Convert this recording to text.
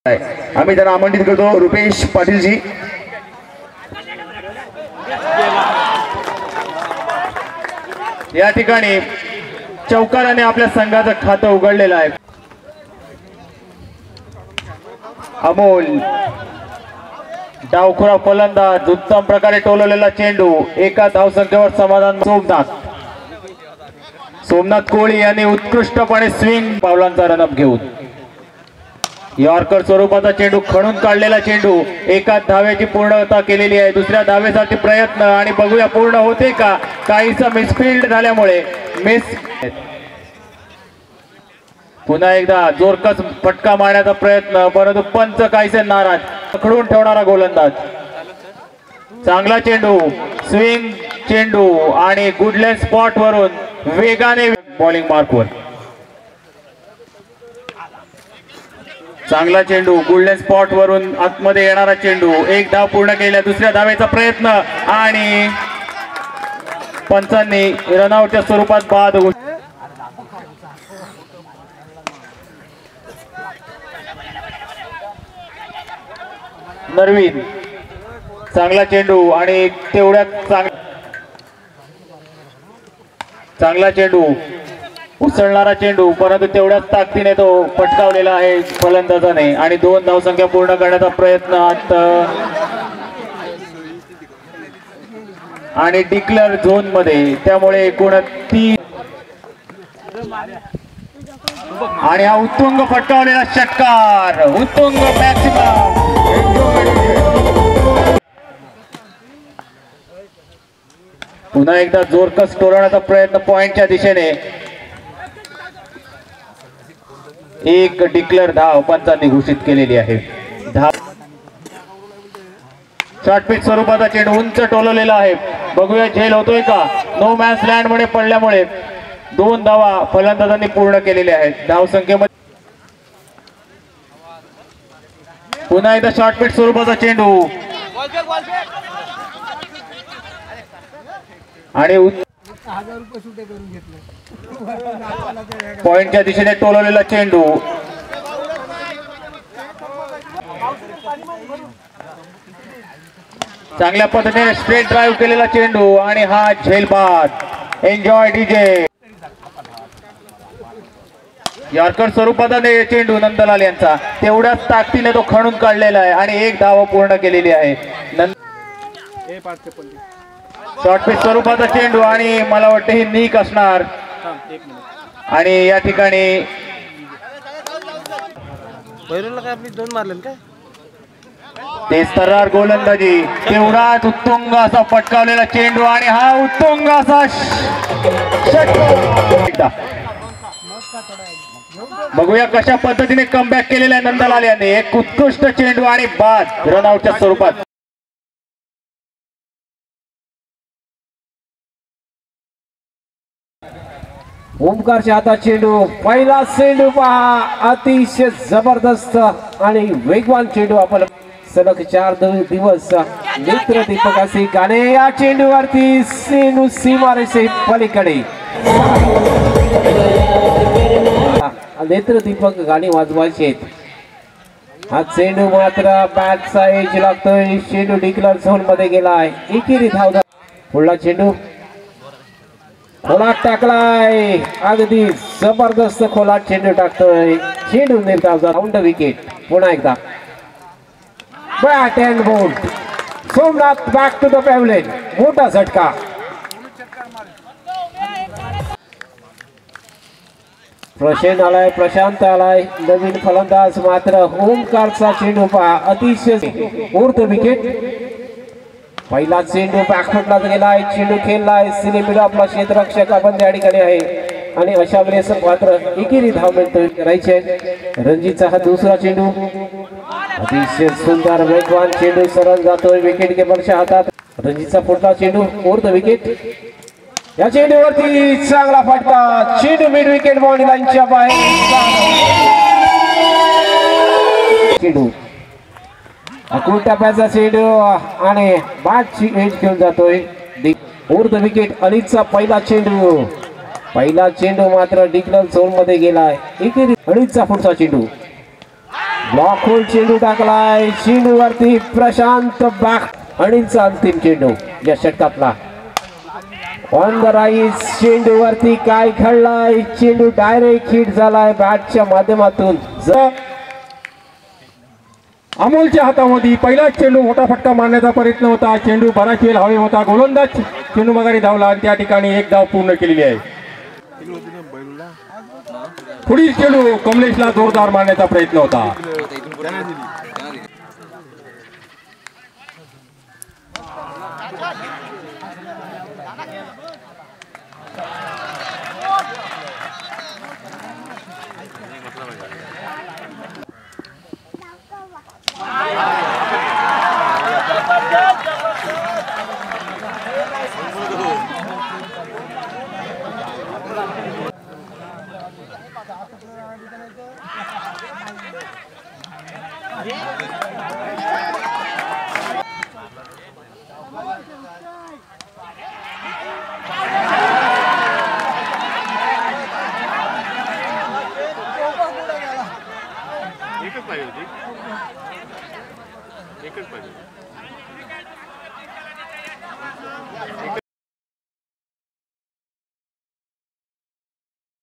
आम्ही त्यांना आमंत्रित करतो रुपेश पाटीलजी। या ठिकाणी चौकाराने आपल्या संघाचं खातं उघडलेलं आहे। अमोल डावखुरा फलंदाज, उत्तम प्रकारे टोलवलेला चेंडू, एका धावसंख्येवर समाधान। सोमनाथ कोळी यांनी उत्कृष्टपणे स्विंग पावलांचा रनअप घेऊन यॉर्कर स्वरूपाचा चेंडू खणून काढलेला चेंडू, एका धावेची पूर्णता केलेली आहे। दुसऱ्या धावेसाठी प्रयत्न आणि बघूया पूर्ण होते का। काहीसा मिसफील्ड झाल्यामुळे मिस। पुन्हा एकदा जोरकस फटका मारण्याचा प्रयत्न, परंतु पंच काहीसे नाराज। पकडून ठेवणारा गोलंदाज, चांगला चेंडू, स्विंग चेंडू आणि गुडलँड स्पॉट वरून वेगाने बॉलिंग मार्कवर चांगला चेंडू, गोल्डन स्पॉट वरून आतमध्ये येणारा चेंडू, एक धाव पूर्ण केल्या। दुसऱ्या धावेचा प्रयत्न आणि पंचांनी रनआउटच्या स्वरूपात बाद। नरवीन चांगला चेंडू आणि तेवढ्यात चांगला चेंडू, उसळणारा चेंडू, परंतु तेवढ्याच ताकदीने तो पटकावलेला आहे फलंदाजाने आणि 2 धावसंख्या पूर्ण करण्याचा प्रयत्न आणि डिक्लेअर झोन मध्ये, त्यामुळे एकूण 3 आणि हा उत्तुंग फटकावलेला षटकार, उत्तुंग मॅक्सिमम। पुन्हा एकदा जोरकस टोलवण्याचा प्रयत्न पॉइंटच्या दिशेने, एक डिक्लेअर धाव पंचांनी घोषित केलेली आहे। शॉर्टपिच स्वरूपाचा चेंडू उंच टोलवलेला आहे, बघूया झेल होतोय का। नो मॅन्स लँड मध्ये पडल्यामुळे 2 धावा फलंदाजांनी पूर्ण केलेल्या आहेत। धावसंख्येमध्ये पुन्हा एकदा शॉर्टपिच स्वरूपाचा चेंडू आणि पॉइंटच्या दिशेने टोलवलेला चेंडू, चांगल्या पद्धतीने स्ट्रेट ड्राईव्ह केलेला चेंडू आणि हा झेलबाद। Enjoy DJ. यॉर्कर स्वरूपाचा चेंडू नंदलाल यांचा, तेवढ्याच ताकदीने तो खणून काढलेला आहे आणि 1 धाव पूर्ण केलेली आहे। शॉर्टपिच स्वरूपाचा चेंडू आणि मला वाटतं ही नीक असणार आणि या ठिकाणी तेस्तरार गोलंदाजी, तेवढाच उत्तुंग असा पटकावलेला चेंडू आणि हा उत्तुंग असा बघूया कशा पद्धतीने कमबॅक केलेला आहे नंदलाल यांनी। एक उत्कृष्ट चेंडू आणि बाद रनआउटच्या स्वरूपात। ओमकारच्या हातात चेंडू, पहिला चेंडू पहा, अतिशय जबरदस्त आणि वेगवान चेंडू। आपण सलग 4 दिवस नेत्र दीपकाशी गाणे या चेंडूवरती सेनू सीमारेषे पलीकडे नेत्र दीपक गाणी वाजवायचे। हा चेंडू मात्र बॅटचा एज लागतोय, चेंडू डिक्लेअर झोन मध्ये गेलाय। एकेरी धाव, पुढला चेंडू खोलात टाकलाय, अगदी जबरदस्त खोलात चेंडू टाकतोय, चेंडू निर्धाव राऊंड विकेट। पुन्हा एकदा bat and ball, Somnath back to the pavilion, मोठा झटका। प्रशांत आलाय, नवीन फलंदाज मात्र ओमकारचा चेंडू पहा, अतिशय ऊर्ध विकेट। पहिला चेंडू बॅकफुटला गेलाय, चेंडू खेळलाय सिनेमिडो, आपला क्षेत्ररक्षक आपण त्या ठिकाणी आहे आणि अशा वेळेस मात्र एकेरी धाव मिळतोय करायचे। रणजीतचा हा दुसरा चेंडू, अतिशय सुंदर वेगवान चेंडू सरळ जातोय विकेट किपरच्या हातात। रणजीतचा पुढला चेंडू ऊर्ध विकेट, या चेंडूवरती चांगला फटका, चेंडू मिड विकेट बाउंड्री लाईनच्या बाहेर। चेंडू अकूट टप्प्याचा चेंडू आणि बॅटची एज घेऊन जातोय ऊर्ध विकेट। अनिलचा पहिला चेंडू मात्र डिक्लेअर झोन मध्ये गेलाय। एकेरी अनिलचा पुढचा चेंडू ब्लॉक होल चेंडू टाकलाय चेंडू वरती प्रशांत बाग अनिलचा अंतिम चेंडू या षटकातला ऑन द राईस चेंडू वरती काय घडलाय चेंडू डायरेक्ट हिट झालाय बॅटच्या माध्यमातून अमोलच्या हातामध्ये पहिला चेंडू मोठा फटका मारण्याचा प्रयत्न होता चेंडू बराच वेळ हवे होता गोलंदाज चेंडू माघारी धावला आणि त्या ठिकाणी एक धाव पूर्ण केलेली आहे पुढील चेंडू कमलेशला जोरदार मारण्याचा प्रयत्न होता एकच पाहिजे